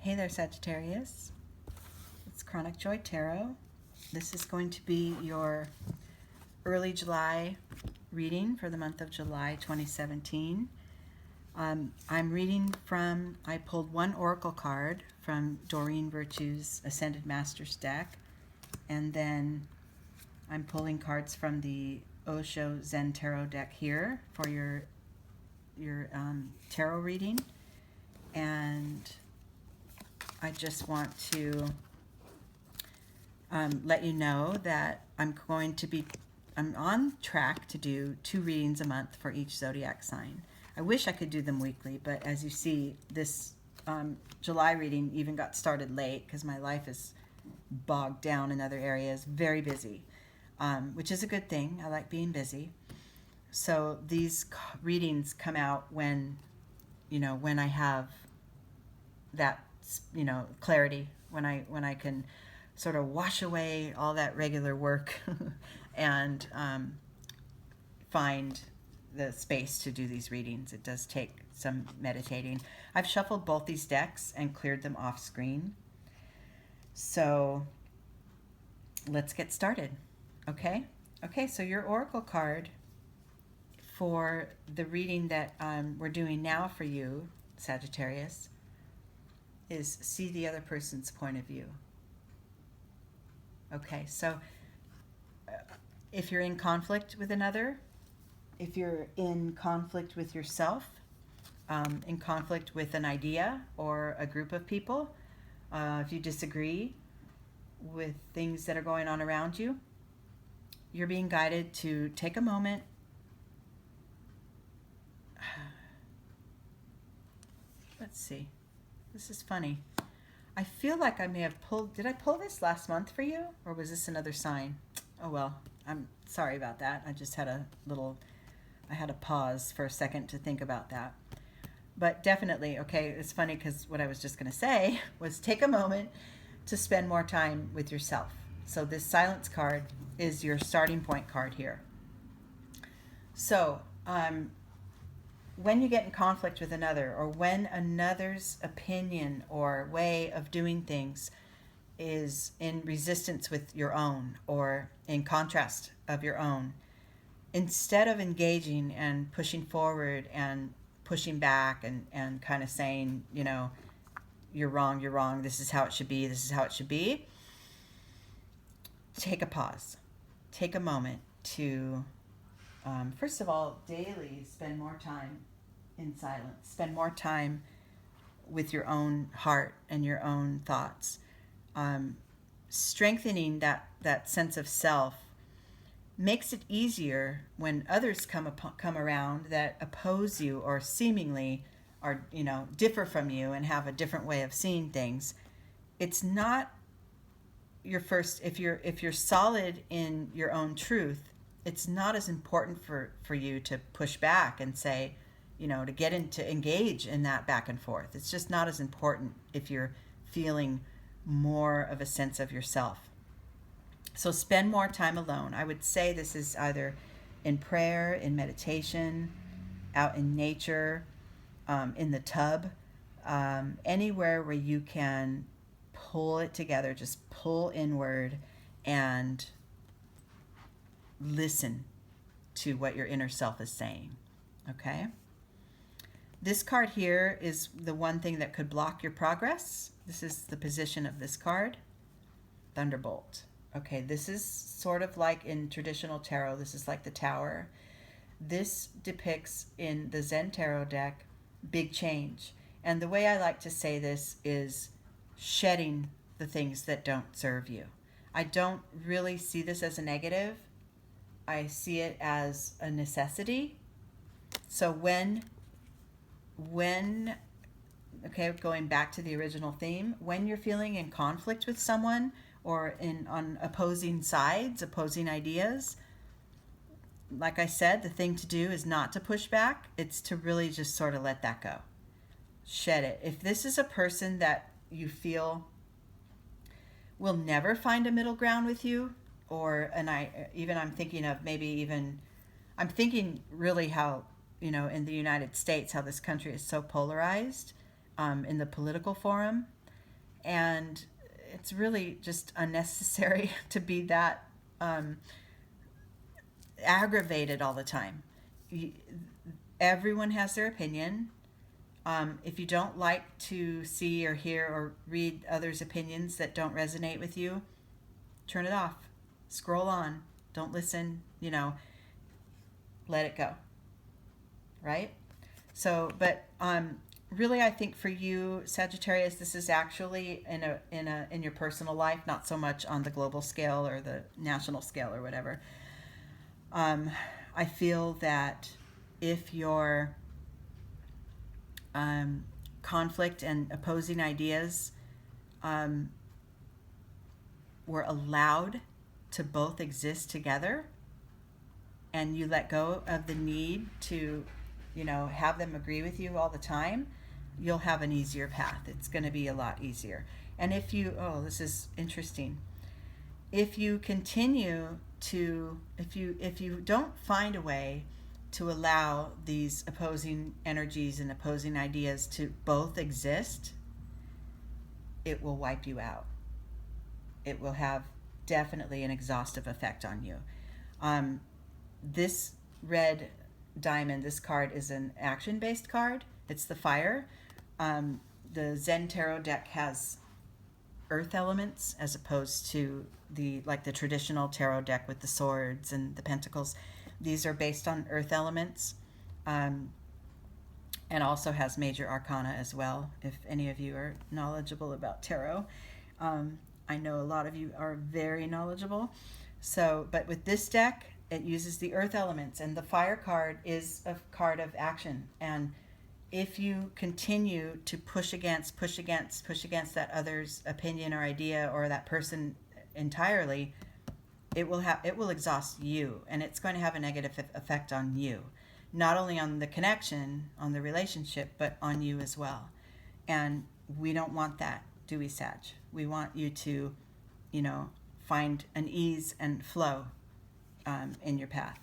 Hey there, Sagittarius. It's Chronic Joy Tarot. This is going to be your early July reading for the month of July 2017. I'm reading from, I pulled one oracle card from Doreen Virtue's Ascended Masters deck, and then I'm pulling cards from the Osho Zen Tarot deck here for your tarot reading. And I just want to let you know that I'm on track to do 2 readings a month for each zodiac sign. I wish I could do them weekly, but as you see, this July reading even got started late because my life is bogged down in other areas, very busy, which is a good thing. I like being busy. So these readings come out when I have that clarity, when I can sort of wash away all that regular work and find the space to do these readings. It does take some meditating. I've shuffled both these decks and cleared them off screen. So let's get started. Okay, so your oracle card for the reading that we're doing now for you, Sagittarius, is see the other person's point of view. Okay, so if you're in conflict with another, if you're in conflict with yourself, in conflict with an idea or a group of people, if you disagree with things that are going on around you, you're being guided to take a moment. Let's see. This is funny. I feel like I may have pulled... Did I pull this last month for you? Or was this another sign? Oh, well. I'm sorry about that. I just had I had a pause for a second to think about that. But definitely, okay, it's funny because what I was just going to say was take a moment to spend more time with yourself. So this silence card is your starting point card here. So, when you get in conflict with another, or when another's opinion or way of doing things is in resistance with your own or in contrast of your own, instead of engaging and pushing forward and pushing back and kind of saying, you're wrong, this is how it should be, take a pause. Take a moment to first of all, daily spend more time in silence. Spend more time with your own heart and your own thoughts. Strengthening that sense of self makes it easier when others come around that oppose you or seemingly are differ from you and have a different way of seeing things. It's not your first. If you're solid in your own truth, it's not as important for you to push back and say, to engage in that back and forth. It's just not as important if you're feeling more of a sense of yourself. So spend more time alone. I would say this is either in prayer, in meditation, out in nature, in the tub, anywhere where you can pull it together, just pull inward and listen to what your inner self is saying. Okay? This card here is the one thing that could block your progress. This is the position of this card. Thunderbolt. Okay, this is sort of like in traditional tarot. This is like the Tower. This depicts in the Zen Tarot deck big change. And the way I like to say this is shedding the things that don't serve you. I don't really see this as a negative. I see it as a necessity. So when going back to the original theme, when you're feeling in conflict with someone or on opposing sides, opposing ideas, like I said, the thing to do is not to push back. It's to really just sort of let that go. Shed it. If this is a person that you feel will never find a middle ground with you, I'm thinking really how, in the United States, how this country is so polarized in the political forum. And it's really just unnecessary to be that aggravated all the time. Everyone has their opinion. If you don't like to see or hear or read others' opinions that don't resonate with you, turn it off. Scroll on. Don't listen, let it go. Right? So, but really, I think for you, Sagittarius, this is actually in your personal life, not so much on the global scale or the national scale or whatever. I feel that if your conflict and opposing ideas were allowed to both exist together, and you let go of the need to, have them agree with you all the time, you'll have an easier path. It's going to be a lot easier. And if you, this is interesting. If you continue to, if you don't find a way to allow these opposing energies and opposing ideas to both exist, it will wipe you out. It will have definitely an exhaustive effect on you. This red diamond, this card is an action-based card. It's the fire. The Zen Tarot deck has earth elements as opposed to the traditional tarot deck with the swords and the pentacles. These are based on earth elements, and also has major arcana as well, if any of you are knowledgeable about tarot. I know a lot of you are very knowledgeable. So, but with this deck, it uses the earth elements, and the fire card is a card of action. And if you continue to push against that other's opinion or idea or that person entirely, it will exhaust you, and it's going to have a negative effect on you, not only on the connection, on the relationship, but on you as well. And we don't want that, do we, Sag? We want you to, find an ease and flow in your path.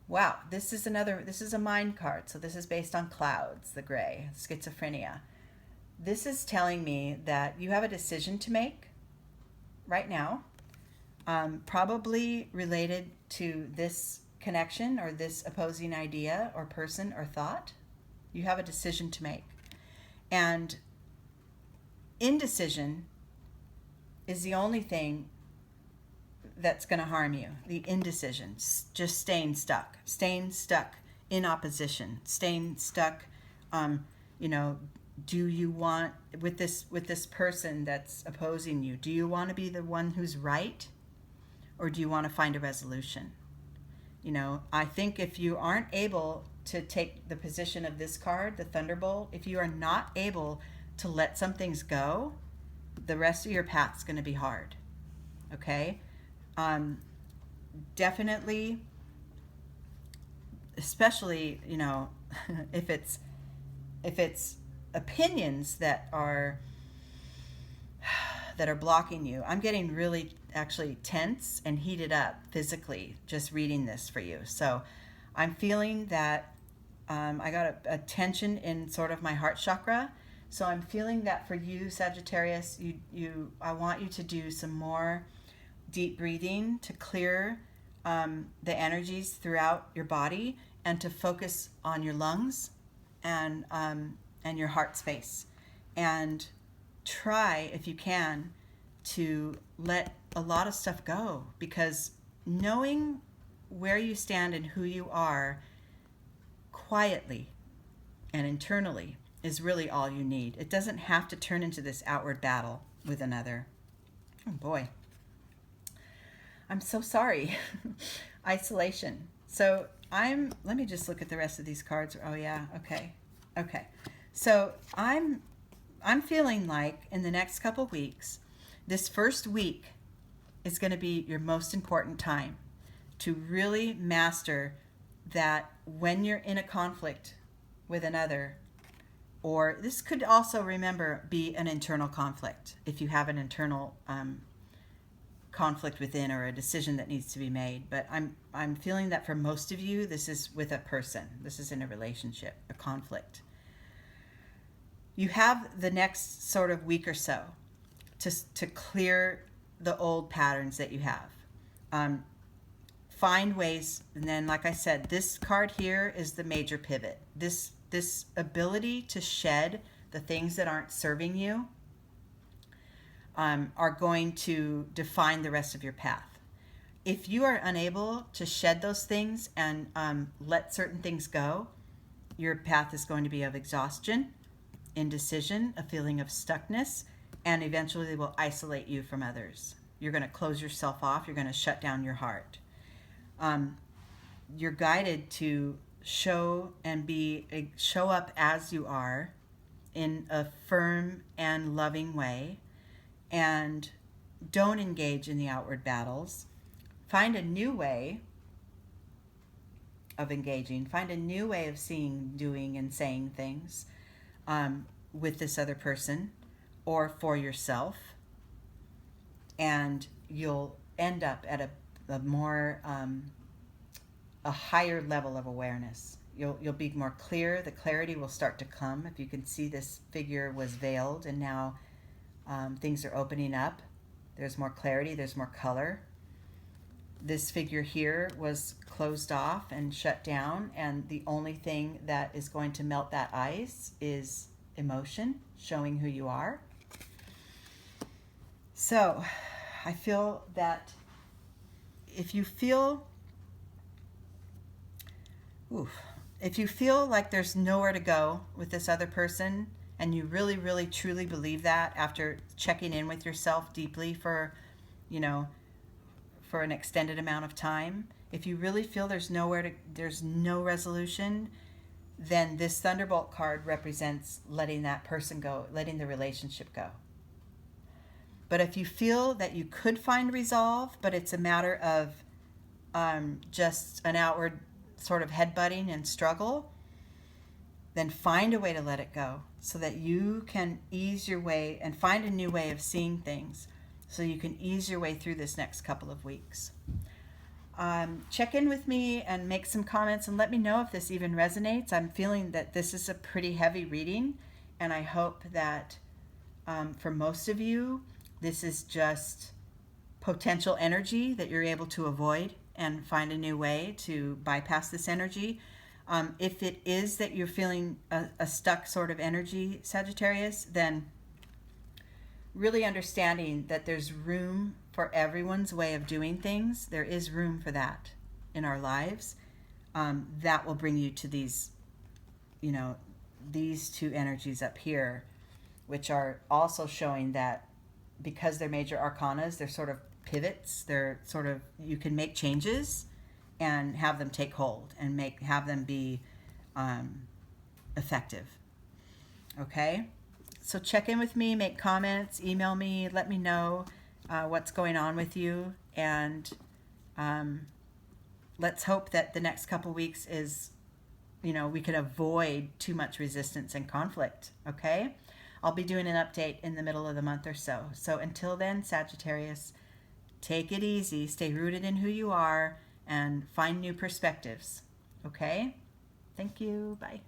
Wow, this is a mind card. So this is based on clouds, the gray, schizophrenia. This is telling me that you have a decision to make right now, probably related to this connection or this opposing idea or person or thought. You have a decision to make. And indecision is the only thing that's going to harm you. The indecision, just staying stuck in opposition, staying stuck. Do you want, with this person that's opposing you, do you want to be the one who's right, or do you want to find a resolution? I think if you aren't able to take the position of this card, the Thunderbolt, if you are not able to let some things go, the rest of your path's going to be hard. Okay? Definitely, especially, if it's opinions that are blocking you. I'm getting really actually tense and heated up physically just reading this for you. So I'm feeling that I got a tension in sort of my heart chakra. So I'm feeling that for you, Sagittarius, I want you to do some more deep breathing to clear the energies throughout your body, and to focus on your lungs and your heart space, and try, if you can, to let a lot of stuff go, because knowing where you stand and who you are quietly and internally is really all you need. It doesn't have to turn into this outward battle with another. Oh boy. I'm so sorry. Isolation. So let me just look at the rest of these cards. Oh yeah, okay. So I'm feeling like in the next couple weeks, this first week is going to be your most important time to really master that when you're in a conflict with another, or this could also, remember, be an internal conflict if you have an internal conflict within, or a decision that needs to be made. But I'm feeling that for most of you, this is with a person. This is in a relationship, a conflict. you have the next sort of week or so to clear the old patterns that you have. Find ways, and then like I said, this card here is the major pivot. This ability to shed the things that aren't serving you are going to define the rest of your path. If you are unable to shed those things and let certain things go, your path is going to be of exhaustion, indecision, a feeling of stuckness, and eventually they will isolate you from others. You're going to close yourself off. You're going to shut down your heart. You're guided to show up as you are in a firm and loving way, and don't engage in the outward battles. Find a new way of engaging. Find a new way of seeing, doing, and saying things with this other person or for yourself, and you'll end up at a more a higher level of awareness. You'll be more clear. The clarity will start to come. If you can see, this figure was veiled, and now things are opening up. There's more clarity. There's more color. This figure here was closed off and shut down, and the only thing that is going to melt that ice is emotion, showing who you are. So I feel that if you feel like there's nowhere to go with this other person, and you really, really, truly believe that after checking in with yourself deeply for an extended amount of time, if you really feel there's no resolution, then this Thunderbolt card represents letting that person go, letting the relationship go. But if you feel that you could find resolve, but it's a matter of just an outward sort of headbutting and struggle, then find a way to let it go so that you can ease your way and find a new way of seeing things so you can ease your way through this next couple of weeks. Check in with me and make some comments and let me know if this even resonates. I'm feeling that this is a pretty heavy reading, and I hope that for most of you, this is just potential energy that you're able to avoid and find a new way to bypass this energy. If it is that you're feeling a stuck sort of energy, Sagittarius, then really understanding that there's room for everyone's way of doing things. There is room for that in our lives. That will bring you to these two energies up here, which are also showing that because they're major arcanas, they're sort of pivots. They're sort of, you can make changes and have them take hold and have them be effective. Okay? So check in with me, make comments, email me, let me know what's going on with you, and let's hope that the next couple weeks is, we can avoid too much resistance and conflict. Okay? I'll be doing an update in the middle of the month or so. So until then, Sagittarius, take it easy, stay rooted in who you are, and find new perspectives. Okay? Thank you. Bye.